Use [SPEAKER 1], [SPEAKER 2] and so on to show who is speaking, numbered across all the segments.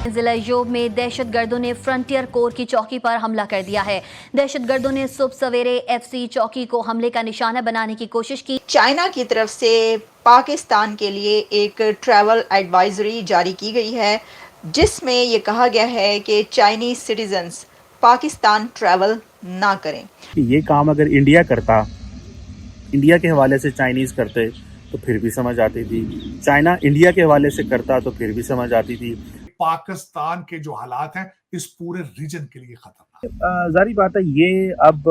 [SPEAKER 1] ضلع یوب میں دہشت گردوں نے فرنٹیئر کور کی چوکی پر حملہ کر دیا ہے۔ دہشت گردوں نے صبح سویرے ایف سی چوکی کو حملے کا نشانہ بنانے کی کوشش کی۔
[SPEAKER 2] چائنا کی طرف سے پاکستان کے لیے ایک ٹریول ایڈوائزری جاری کی گئی ہے، جس میں یہ کہا گیا ہے کہ چائنیز سٹیزنز پاکستان ٹریول نہ کریں۔
[SPEAKER 3] یہ کام اگر انڈیا کرتا، انڈیا کے حوالے سے چائنیز کرتے تو پھر بھی سمجھ آتی تھی، چائنا انڈیا کے حوالے سے کرتا تو پھر بھی سمجھ آتی تھی۔
[SPEAKER 4] پاکستان کے جو حالات ہیں اس پورے ریجن کے لیے خطرناک۔
[SPEAKER 3] ظاہری بات ہے یہ اب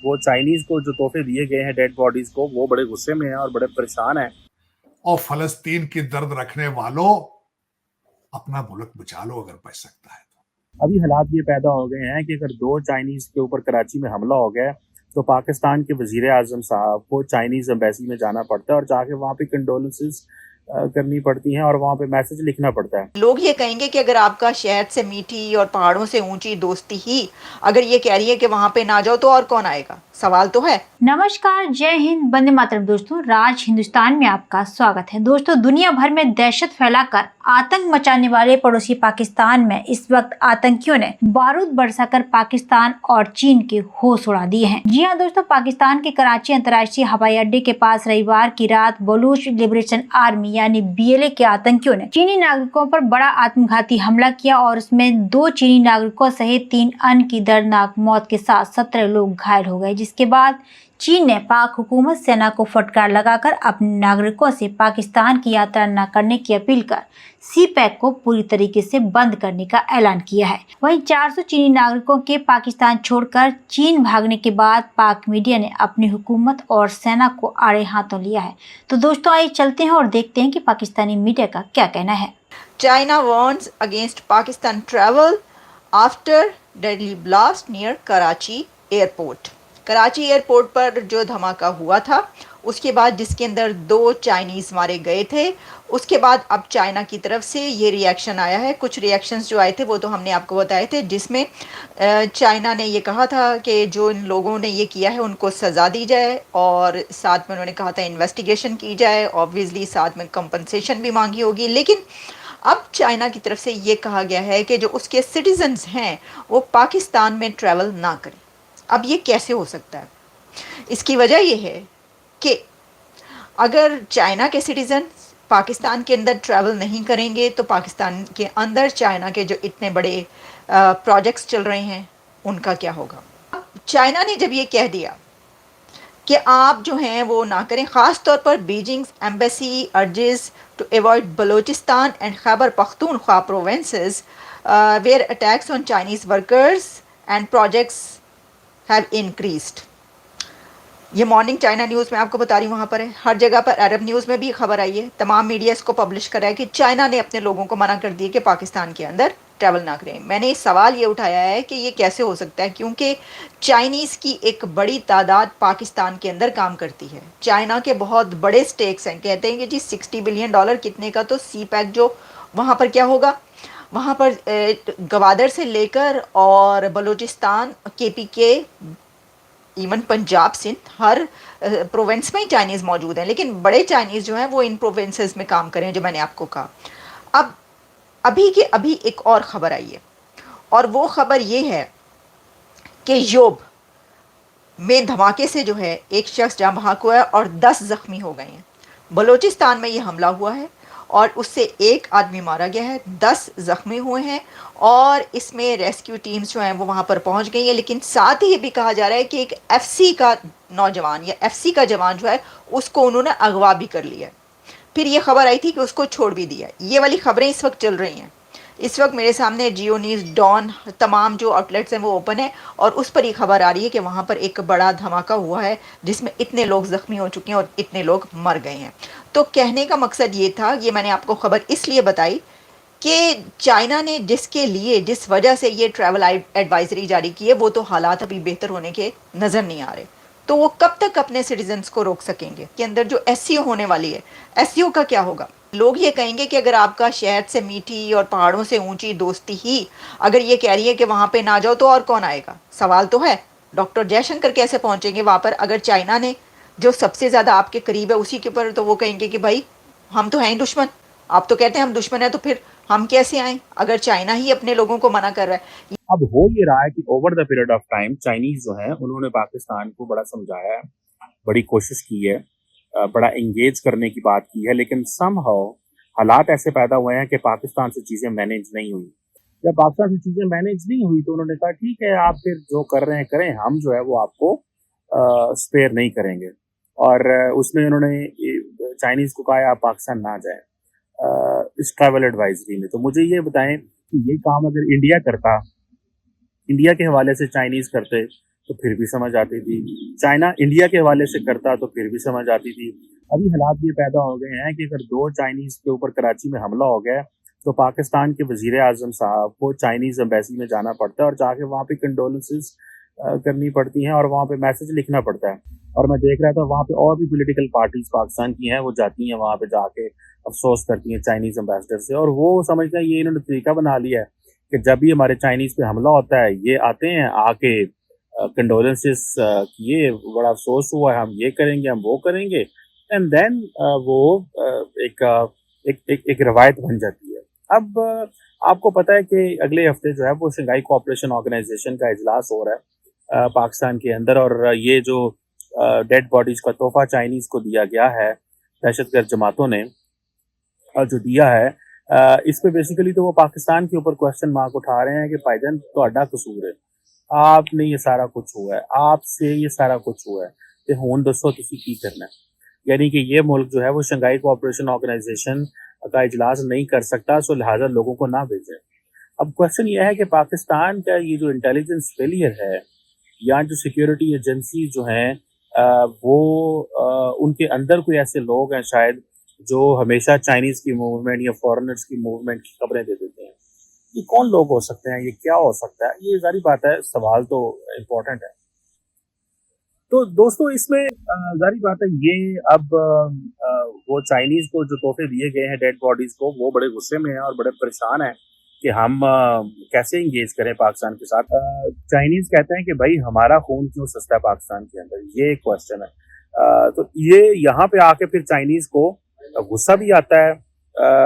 [SPEAKER 3] وہ چائنیز کو جو تحفے دیے گئے ہیں ڈیڈ باڈیز کو، وہ بڑے غصے میں ہیں اور بڑے پریشان ہیں۔
[SPEAKER 4] اور فلسطین کی درد رکھنے والوں، اپنا ملک بچا لو اگر بچ سکتا ہے تو۔
[SPEAKER 3] ابھی حالات یہ پیدا ہو گئے ہیں کہ اگر 2 چائنیز کے اوپر کراچی میں حملہ ہو گیا تو پاکستان کے وزیر اعظم صاحب کو چائنیز ایمبیسی میں جانا پڑتا ہے اور جا کے وہاں پہ کنڈولنسز کرنی پڑتی ہیں اور وہاں پہ میسج لکھنا پڑتا ہے۔
[SPEAKER 2] لوگ یہ کہیں گے کہ اگر آپ کا شہر سے میٹھی اور پہاڑوں سے اونچی دوستی ہی اگر یہ کہہ رہی ہے کہ وہاں پہ نہ جاؤ تو اور کون آئے گا؟ سوال تو ہے۔
[SPEAKER 5] نمسکار، جے ہند، بندے ماترم دوستوں، راج ہندوستان میں آپ کا سواگت ہے۔ دوستوں، دنیا بھر میں دہشت پھیلا کر آتنک مچانے والے پڑوسی پاکستان میں اس وقت آتنکیوں نے بارود برسا کر پاکستان اور چین کے ہوش اڑا دیے ہیں۔ جی ہاں دوستوں، پاکستان کے کراچی انترراشٹریہ ہوائی اڈے کے پاس رویوار کی رات بلوچ لبریشن آرمی یعنی BLA کے آتنکیوں نے چینی ناگرکوں پر بڑا آتم گھاتی حملہ کیا اور اس میں 2 چینی ناگرکوں سمیت 3 ان کی دردناک موت کے ساتھ 17 لوگ گھائل ہو گئے، جس کے بعد چین نے پاک حکومت سینا کو فٹکار لگا کر اپنے ناگرکوں سے پاکستان کی یاترا نہ کرنے کی اپیل کر سی پیک کو پوری طریقے سے بند کرنے کا اعلان کیا ہے۔ وہیں 400 چینی ناگرکوں کے پاکستان چھوڑ کر چین بھاگنے کے بعد پاک میڈیا نے اپنی حکومت اور سینا کو آڑے ہاتھوں لیا ہے۔ تو دوستوں، آئیے چلتے ہیں اور دیکھتے ہیں کہ پاکستانی میڈیا کا کیا کہنا ہے۔
[SPEAKER 2] China warns against Pakistan travel after deadly blast near Karachi airport. Karachi airport پر جو دھماکہ ہوا تھا اس کے بعد، جس کے اندر 2 چائنیز مارے گئے تھے، اس کے بعد اب چائنا کی طرف سے یہ ریئیکشن آیا ہے۔ کچھ ریئیکشنز جو آئے تھے وہ تو ہم نے آپ کو بتائے تھے، جس میں چائنا نے یہ کہا تھا کہ جو ان لوگوں نے یہ کیا ہے ان کو سزا دی جائے، اور ساتھ میں انہوں نے کہا تھا انویسٹیگیشن کی جائے، آبویسلی ساتھ میں کمپنسیشن بھی مانگی ہوگی۔ لیکن اب چائنا کی طرف سے یہ کہا گیا ہے کہ جو اس کے سٹیزنز ہیں وہ پاکستان میں ٹریول نہ کریں۔ اب یہ کیسے ہو سکتا ہے؟ اس کی وجہ یہ ہے کہ اگر چائنا کے سٹیزن پاکستان کے اندر ٹریول نہیں کریں گے تو پاکستان کے اندر چائنا کے جو اتنے بڑے پروجیکٹس چل رہے ہیں ان کا کیا ہوگا؟ چائنا نے جب یہ کہہ دیا کہ آپ جو ہیں وہ نہ کریں، خاص طور پر Beijing embassy urges to avoid Balochistan and Khyber Pakhtunkhwa provinces where attacks on Chinese workers and projects have increased. یہ مارننگ چائنا نیوز میں آپ کو بتا رہی ہوں، وہاں پر ہے، ہر جگہ پر عرب نیوز میں بھی خبر آئی ہے، تمام میڈیا اس کو پبلش کر رہا ہے کہ چائنا نے اپنے لوگوں کو منع کر دی کہ پاکستان کے اندر ٹریول نہ کریں۔ میں نے سوال یہ اٹھایا ہے کہ یہ کیسے ہو سکتا ہے، کیونکہ چائنیز کی ایک بڑی تعداد پاکستان کے اندر کام کرتی ہے۔ چائنا کے بہت بڑے سٹیکس ہیں، کہتے ہیں کہ جی $60 بلین کتنے کا، تو سی پیک جو وہاں پر کیا ہوگا، وہاں پر گوادر سے لے کر اور بلوچستان، KPK، ایون پنجاب، سندھ، ہر پروونس میں ہی چائنیز موجود ہیں، لیکن بڑے چائنیز جو ہیں وہ ان پروونسز میں کام کریں، جو میں نے آپ کو کہا۔ اب ابھی ایک اور خبر آئی ہے، اور وہ خبر یہ ہے کہ یوب میں دھماکے سے جو ہے ایک شخص جاں بحق ہوا ہے اور 10 زخمی ہو گئے ہیں۔ بلوچستان میں یہ حملہ ہوا ہے اور اس سے 1 آدمی مارا گیا ہے، 10 زخمی ہوئے ہیں، اور اس میں ریسکیو ٹیمز جو ہیں وہ وہاں پر پہنچ گئی ہیں۔ لیکن ساتھ ہی یہ بھی کہا جا رہا ہے کہ ایک FC کا نوجوان یا FC کا جوان جو ہے اس کو انہوں نے اغوا بھی کر لیا ہے۔ پھر یہ خبر آئی تھی کہ اس کو چھوڑ بھی دیا۔ یہ والی خبریں اس وقت چل رہی ہیں، اس وقت میرے سامنے جیو نیوز، ڈان، تمام جو آؤٹ لیٹس ہیں وہ اوپن ہے، اور اس پر یہ خبر آ رہی ہے کہ وہاں پر ایک بڑا دھماکہ ہوا ہے جس میں اتنے لوگ زخمی ہو چکے ہیں اور اتنے لوگ مر گئے ہیں۔ تو کہنے کا مقصد یہ تھا، یہ میں نے آپ کو خبر اس لیے بتائی کہ چائنا نے جس وجہ سے یہ ٹریول ایڈوائزری جاری کی ہے، وہ تو حالات ابھی بہتر ہونے کے نظر نہیں آ رہے، تو وہ کب تک اپنے سٹیزنز کو روک سکیں گے؟ کے اندر جو SCO ہونے والی ہے، SCO کا کیا ہوگا؟ لوگ یہ کہیں گے کہ اگر آپ کا شہر سے میٹھی اور پہاڑوں سے اونچی دوستی ہی اگر یہ کہہ رہی ہے کہ وہاں پہ نہ جاؤ تو اور کون آئے گا؟ سوال تو ہے۔ ڈاکٹر جے شنکر کیسے پہنچیں گے وہاں پر اگر چائنا نے جو سب سے زیادہ آپ کے قریب ہے اسی کے اوپر، تو وہ کہیں گے کہ بھائی ہم تو ہیں ہی دشمن، آپ تو کہتے ہیں ہم دشمن ہیں، تو پھر ہم کیسے آئیں اگر چائنا ہی اپنے لوگوں کو منع کر رہا ہے؟
[SPEAKER 3] اب ہو یہ رہا ہے کہ over the period of time Chinese جو ہیں انہوں نے پاکستان کو بڑا سمجھایا ہے، بڑی کوشش کی ہے، بڑا انگیج کرنے کی بات کی ہے، لیکن سم ہاؤ حالات ایسے پیدا ہوئے ہیں کہ پاکستان سے چیزیں مینیج نہیں ہوئی۔ جب پاکستان سے چیزیں مینیج نہیں ہوئی تو انہوں نے کہا ٹھیک ہے آپ پھر جو کر رہے ہیں کریں، ہم جو ہے وہ آپ کو اسپیئر نہیں کریں گے، اور اس میں انہوں نے چائنیز کو کہا آپ پاکستان نہ جائیں اس ٹریول ایڈوائزری میں۔ تو مجھے یہ بتائیں کہ یہ کام اگر انڈیا کرتا، انڈیا کے حوالے سے چائنیز کرتے تو پھر بھی سمجھ آتی تھی، چائنا انڈیا کے حوالے سے کرتا تو پھر بھی سمجھ آتی تھی۔ ابھی حالات یہ پیدا ہو گئے ہیں کہ اگر 2 چائنیز کے اوپر کراچی میں حملہ ہو گیا تو پاکستان کے وزیر اعظم صاحب کو چائنیز ایمبیسی میں جانا پڑتا ہے اور جا کے وہاں پہ کنڈولنسز کرنی پڑتی ہیں اور وہاں پہ میسج لکھنا پڑتا ہے۔ اور میں دیکھ رہا تھا وہاں پہ اور بھی پولیٹیکل پارٹیز پاکستان کی ہیں، وہ جاتی ہیں وہاں پہ جا کے افسوس کرتی ہیں چائنیز امبیسڈر سے، اور وہ سمجھتے ہیں یہ انہوں نے طریقہ بنا لیا ہے کہ جب بھی ہمارے چائنیز پہ حملہ ہوتا ہے یہ آتے ہیں آ کے کنڈولنسز کیے، بڑا افسوس ہوا ہے، ہم یہ کریں گے، ہم وہ کریں گے، اینڈ دین وہ ایک روایت بن جاتی ہے۔ اب آپ کو پتہ ہے کہ اگلے ہفتے جو ہے وہ شنگھائی کوآپریشن آرگنائزیشن کا اجلاس ہو رہا ہے پاکستان کے اندر، اور یہ جو ڈیڈ باڈیز کا تحفہ چائنیز کو دیا گیا ہے دہشت گرد جماعتوں نے جو دیا ہے، اس پہ بیسیکلی تو وہ پاکستان کے اوپر کوشچن مارک اٹھا رہے ہیں کہ بھائی جان تہاڈا قصور ہے، آپ نے یہ سارا کچھ ہوا ہے، آپ سے یہ سارا کچھ ہوا ہے، تے ہون دسو تسی کی کرنا ہے۔ یعنی کہ یہ ملک جو ہے وہ شنگھائی کوآپریشن آرگنائزیشن کا اجلاس نہیں کر سکتا، سو لہٰذا لوگوں کو نہ بھیجے۔ اب کوشچن یہ ہے کہ پاکستان کا یہ جو انٹیلیجنس فیلئر ہے یا جو سیکیورٹی ایجنسی جو ہیں وہ ان کے اندر کوئی ایسے لوگ ہیں شاید جو ہمیشہ چائنیز کی موومنٹ یا فورنرز کی موومنٹ کی خبریں دے دیتے ہیں۔ یہ کون لوگ ہو سکتے ہیں، یہ کیا ہو سکتا ہے؟ یہ ظاہری بات ہے، سوال تو امپورٹنٹ ہے۔ تو دوستو اس میں ظاہری بات ہے یہ اب وہ چائنیز کو جو تحفے دیے گئے ہیں ڈیڈ باڈیز کو، وہ بڑے غصے میں ہیں اور بڑے پریشان ہیں کہ ہم کیسے انگیج کریں پاکستان کے ساتھ۔ چائنیز کہتے ہیں کہ بھائی ہمارا خون کیوں سستا ہے پاکستان کے اندر، یہ ایک کوشچن ہے۔ تو یہ یہاں پہ آ کے پھر چائنیز کو غصہ بھی آتا ہے،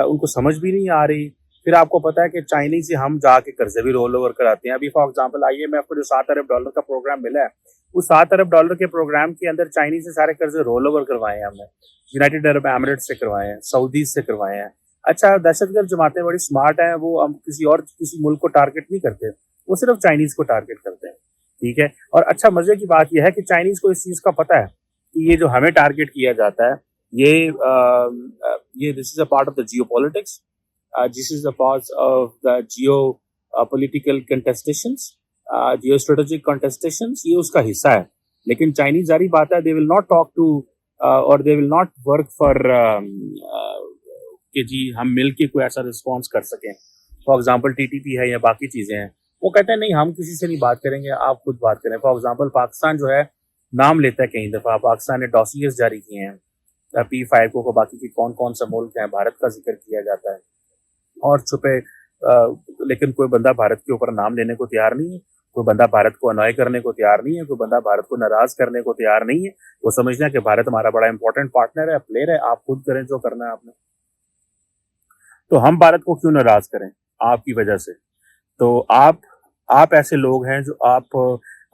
[SPEAKER 3] ان کو سمجھ بھی نہیں آ رہی۔ پھر آپ کو پتا ہے کہ چائنیز سے ہم جا کے قرضے بھی رول اوور کراتے ہیں۔ ابھی فار ایگزامپل IMF کو جو $7 ارب کا پروگرام ملا ہے، اس $7 ارب کے پروگرام کے اندر چائنیز سے سارے قرضے رول اوور کروائے ہیں ہم نے، یونائٹڈ عرب ایمریٹس سے کروائے ہیں، سعودیز سے کروائے ہیں۔ اچھا دہشت گرد جماعتیں بڑی سمارٹ ہیں، وہ ہم کسی ملک کو ٹارگٹ نہیں کرتے، وہ صرف چائنیز کو ٹارگٹ کرتے ہیں، ٹھیک ہے۔ اور اچھا مزے کی بات یہ ہے کہ چائنیز کو اس چیز کا پتہ ہے کہ یہ جو ہمیں ٹارگٹ کیا جاتا ہے یہ this is a part of the geopolitics, this is a part of the geopolitical contestations, geostrategic contestations, یہ اس کا حصہ ہے۔ لیکن چائنیز ظاہری بات ہے دے ول ناٹ ٹاک ٹو اور دے ول ناٹ ورک فار کہ جی ہم مل کے کوئی ایسا رسپانس کر سکیں۔ فار ایگزامپل TTP ہے یا باقی چیزیں ہیں، وہ کہتے ہیں نہیں ہم کسی سے نہیں بات کریں گے، آپ خود بات کریں۔ فار ایگزامپل پاکستان جو ہے نام لیتا ہے کئی دفعہ، پاکستان نے ڈاسیئرز جاری کیے ہیں P5 کو باقی کے کون کون سے ملک ہیں، بھارت کا ذکر کیا جاتا ہے اور چھپے، لیکن کوئی بندہ بھارت کے اوپر نام لینے کو تیار نہیں ہے، کوئی بندہ بھارت کو انوائے کرنے کو تیار نہیں ہے، کوئی بندہ بھارت کو ناراض کرنے کو تیار نہیں ہے۔ وہ سمجھنا ہے کہ بھارت ہمارا بڑا امپورٹنٹ پارٹنر ہے، پلیئر ہے، آپ خود کریں جو کرنا ہے آپ نے۔ تو ہم بھارت کو کیوں ناراض کریں آپ کی وجہ سے؟ تو آپ ایسے لوگ ہیں جو آپ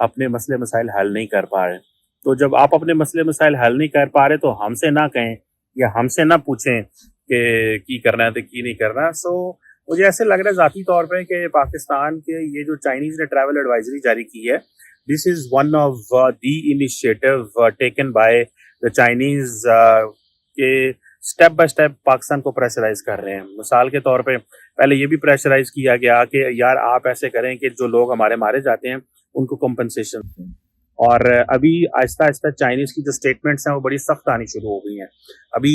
[SPEAKER 3] اپنے مسئلے مسائل حل نہیں کر پا رہے۔ تو جب آپ اپنے مسئلے مسائل حل نہیں کر پا رہے تو ہم سے نہ کہیں یا ہم سے نہ پوچھیں کہ کی کرنا ہے تو کی نہیں کرنا۔ سو مجھے ایسے لگ رہا ہے ذاتی طور پہ کہ پاکستان کے یہ جو چائنیز نے ٹریول ایڈوائزری جاری کی ہے، this is one of the initiative taken by the Chinese کہ اسٹیپ بائی اسٹیپ پاکستان کو پریشرائز کر رہے ہیں۔ مثال کے طور پہ پہلے یہ بھی پریشرائز کیا گیا کہ یار آپ ایسے کریں کہ جو لوگ ہمارے مارے جاتے ہیں ان کو کمپنسیشن دیں، اور ابھی آہستہ آہستہ چائنیز کی جو اسٹیٹمنٹس ہیں وہ بڑی سخت آنی شروع ہو گئی ہیں۔ ابھی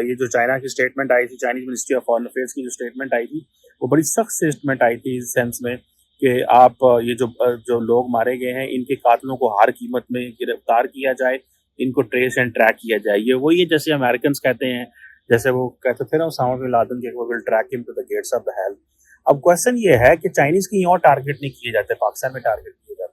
[SPEAKER 3] یہ جو چائنا کی اسٹیٹمنٹ آئی تھی، Chinese ministry of foreign affairs کی جو اسٹیٹمنٹ آئی تھی، وہ بڑی سخت اسٹیٹمنٹ آئی تھی اس سینس میں کہ آپ یہ جو لوگ مارے گئے ہیں ان کے قاتلوں کو ہر قیمت میں گرفتار کیا جائے، ان کو ٹریس اینڈ ٹریک کیا جائے۔ یہ وہی ہے جیسے امریکنس کہتے ہیں، جیسے وہ کہتے تھے نا اسامہ بن لادن کے وہ will track him to the gates of hell ہیل۔ اب کوشچن یہ ہے کہ چائنیز کہیں اور ٹارگٹ نہیں کیے جاتے، پاکستان میں ٹارگٹ کیے جاتے۔